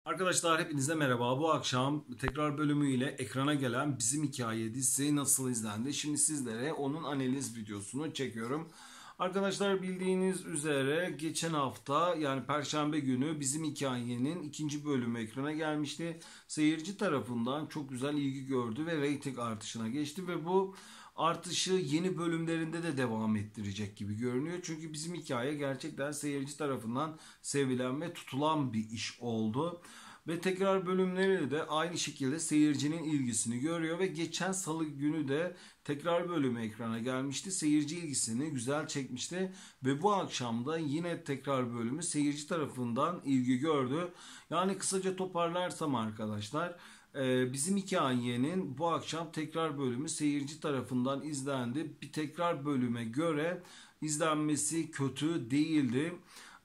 Arkadaşlar hepinize merhaba. Bu akşam tekrar bölümüyle ekrana gelen Bizim Hikaye dizisi nasıl izlendi? Şimdi sizlere onun analiz videosunu çekiyorum. Arkadaşlar bildiğiniz üzere geçen hafta yani Perşembe günü Bizim Hikaye'nin ikinci bölümü ekrana gelmişti. Seyirci tarafından çok güzel ilgi gördü ve reyting artışına geçti ve bu artışı yeni bölümlerinde de devam ettirecek gibi görünüyor. Çünkü Bizim Hikaye gerçekten seyirci tarafından sevilen ve tutulan bir iş oldu. Ve tekrar bölümleri de aynı şekilde seyircinin ilgisini görüyor ve geçen salı günü de tekrar bölümü ekrana gelmişti. Seyirci ilgisini güzel çekmişti ve bu akşam da yine tekrar bölümü seyirci tarafından ilgi gördü. Yani kısaca toparlarsam arkadaşlar, Bizim Hikayenin bu akşam tekrar bölümü seyirci tarafından izlendi. Bir tekrar bölüme göre izlenmesi kötü değildi.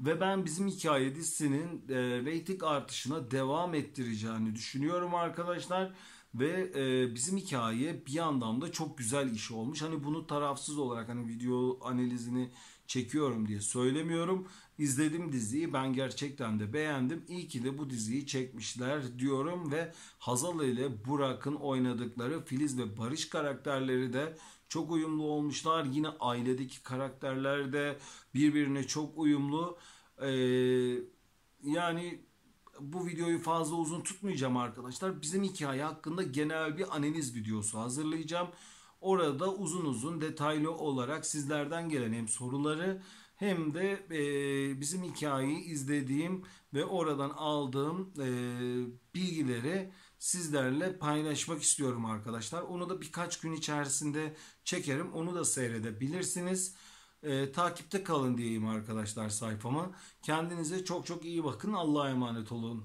Ve ben Bizim Hikaye dizisinin reyting artışına devam ettireceğini düşünüyorum arkadaşlar. Ve Bizim Hikaye bir yandan da çok güzel iş olmuş. Hani bunu tarafsız olarak hani video analizini çekiyorum diye söylemiyorum. İzledim diziyi, ben gerçekten de beğendim. İyi ki de bu diziyi çekmişler diyorum ve Hazal ile Burak'ın oynadıkları Filiz ve Barış karakterleri de çok uyumlu olmuşlar. Yine ailedeki karakterler de birbirine çok uyumlu. Ee, yani bu videoyu fazla uzun tutmayacağım arkadaşlar. Bizim hikaye hakkında genel bir analiz videosu hazırlayacağım. Orada uzun uzun detaylı olarak sizlerden gelen hem soruları hem de bizim hikayeyi izlediğim ve oradan aldığım bilgileri sizlerle paylaşmak istiyorum arkadaşlar. Onu da birkaç gün içerisinde çekerim. Onu da seyredebilirsiniz. Takipte kalın diyeyim arkadaşlar sayfamı. Kendinize çok çok iyi bakın. Allah'a emanet olun.